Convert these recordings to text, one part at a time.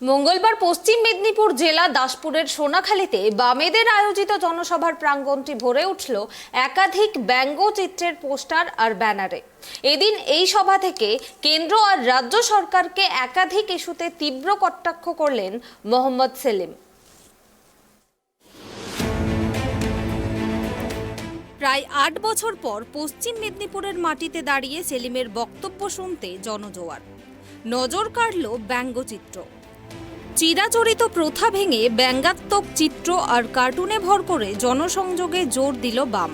মঙ্গলবার পশ্চিম মেদিনীপুর জেলা দাসপুরের সোনাখালীতে বামেদের আয়োজিত জনসভার প্রাঙ্গণটি ভরে উঠল একাধিক ব্যঙ্গচিত্রের পোস্টার আর ব্যানারে। এদিন এই সভা থেকে কেন্দ্র আর রাজ্য সরকারকে একাধিক ইস্যুতে তীব্র কটাক্ষ করলেন মোহাম্মদ সেলিম। প্রায় ৮ বছর পর পশ্চিম মেদিনীপুরের মাটিতে দাঁড়িয়ে সেলিমের বক্তব্য শুনতে জনজোয়ার। নজর কাড়ল ব্যঙ্গচিত্র। চিরাচরিত প্রথা ভেঙে ব্যঙ্গাত্মক চিত্র আর কার্টুনে ভর করে জনসংযোগে জোর দিল বাম।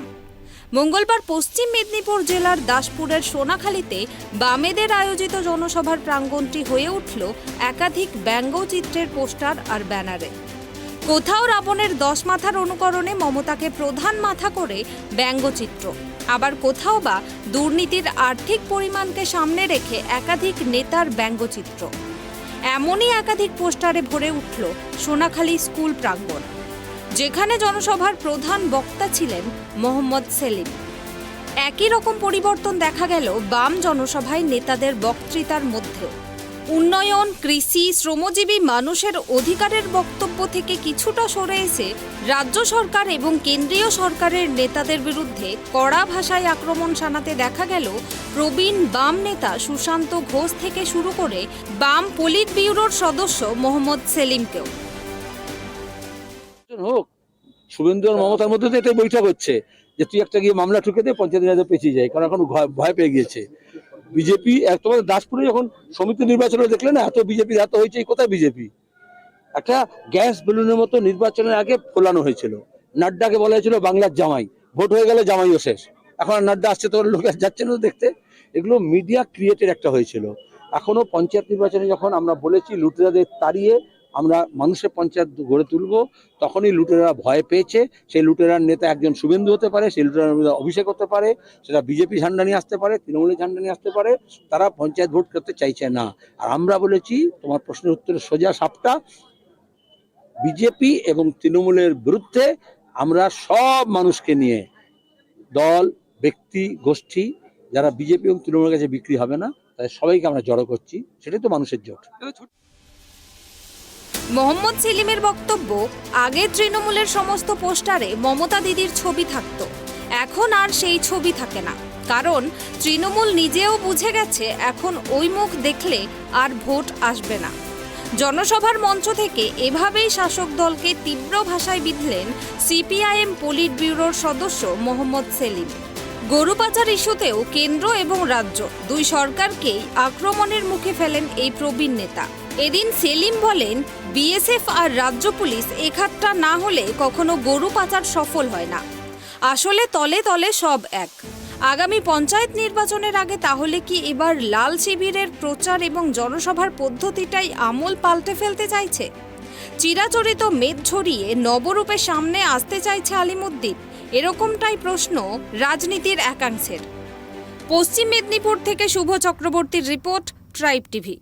মঙ্গলবার পশ্চিম মেদিনীপুর জেলার দাসপুরের সোনাখালীতে বামেদের আয়োজিত জনসভার প্রাঙ্গণটি হয়ে উঠল একাধিক ব্যঙ্গচিত্রের পোস্টার আর ব্যানারে। কোথাও রাবণের 10 মাথার অনুকরণে মমতাকে প্রধান মাথা করে ব্যঙ্গচিত্র, আবার কোথাও বা দুর্নীতির আর্থিক পরিমাণকে সামনে রেখে একাধিক নেতার ব্যঙ্গচিত্র। এমনই একাধিক পোস্টারে ভরে উঠল সোনাখালী স্কুল প্রাঙ্গণ, যেখানে জনসভার প্রধান বক্তা ছিলেন মোহাম্মদ সেলিম। একই রকম পরিবর্তন দেখা গেল বাম জনসভায় নেতাদের বক্তৃতার মধ্যেও। উন্নয়ন, কৃষি, শ্রমজীবী মানুষের অধিকারের বক্তব্য থেকে কিছুটা সরে এসে রাজ্য সরকার এবং কেন্দ্রীয় সরকারের নেতাদের বিরুদ্ধে কড়া ভাষায় আক্রমণ শানাতে দেখা গেল প্রবীণ বাম নেতা সুশান্ত ঘোষ থেকে শুরু করে বাম পলিট ব্যুরোর সদস্য মোহাম্মদ সেলিমকেও। হোক শুভেন্দু আর মমতার মধ্যে তো এটা বৈঠক হচ্ছে যে তুই একটা গিয়ে মামলা ঠুকে দে, পঞ্চায়েত রাজে পেঁচিয়ে যায়, কারণ এখন ভয় পেয়ে গিয়েছে বিজেপি। তোমাদের দাসপুরে যখন সমিতি নির্বাচনে দেখলে না, এত বিজেপি এত হয়েছে, কোথায় বিজেপি? একটা গ্যাস বেলুনের মতো নির্বাচনের আগে ফোলানো হয়েছিল। নাড্ডাকে বলা হয়েছিল বাংলার জামাই, ভোট হয়ে গেলে জামাইও শেষ। এখন আর নাড্ডা আসছে, তো লোক যাচ্ছে না দেখতে। এগুলো মিডিয়া ক্রিয়েটেড একটা হয়েছিল। এখনো পঞ্চায়েত নির্বাচনে যখন আমরা বলেছি লুটেরাদের তাড়িয়ে আমরা মানুষের পঞ্চায়েত গড়ে তুলবো, তখনই লুটেরা ভয় পেয়েছে। সেই লুটেরার নেতা একজন শুভেন্দু হতে পারে, সেই লুটেরার অভিষেক হতে পারে, সেটা বিজেপি ঝান্ডা নিয়ে আসতে পারে, তৃণমূলের ঝান্ডা নিয়ে আসতে পারে। তারা পঞ্চায়েত ভোট করতে চাইছে না। আর আমরা বলেছি, তোমার প্রশ্নের উত্তরে সোজা সাপটা, বিজেপি এবং তৃণমূলের বিরুদ্ধে আমরা সব মানুষকে নিয়ে, দল, ব্যক্তি, গোষ্ঠী, যারা বিজেপি এবং তৃণমূলের কাছে বিক্রি হবে না, তাদের সবাইকে আমরা জড়ো করছি। সেটাই তো মানুষের জোট। মোহাম্মদ সেলিমের বক্তব্য, আগে তৃণমূলের সমস্ত পোস্টারে মমতা দিদির ছবি থাকতো, এখন আর সেই ছবি থাকে না, কারণ তৃণমূল নিজেও বুঝে গেছে এখন ওই মুখ দেখলে আর ভোট আসবে না। জনসভার মঞ্চ থেকে এভাবেই শাসক দলকে তীব্র ভাষায় বিঁধলেন সিপিআইএম পলিট ব্যুরোর সদস্য মোহাম্মদ সেলিম। গরু পাচার ইস্যুতেও কেন্দ্র এবং রাজ্য দুই সরকারকেই আক্রমণের মুখে ফেলেন এই প্রবীণ নেতা। এদিন সেলিম বলেন, বিএসএফ আর রাজ্য পুলিশ একহাতটা না হলে কখনো গরু পাচার সফল হয় না। আসলে তলে তলে সব এক। আগামী পঞ্চায়েত নির্বাচনের আগে তাহলে কি এবার লাল শিবিরের প্রচার এবং জনসভার পদ্ধতিটাই আমূল পাল্টে ফেলতে চাইছে? চিরাচরিত মেদ ঝরিয়ে নবরূপে সামনে আসতে চাইছে আলিমুদ্দিন? এরকমটাই প্রশ্ন রাজনীতির একাংশের। পশ্চিম মেদিনীপুর থেকে শুভ চক্রবর্তীর রিপোর্ট, ট্রাইব টিভি।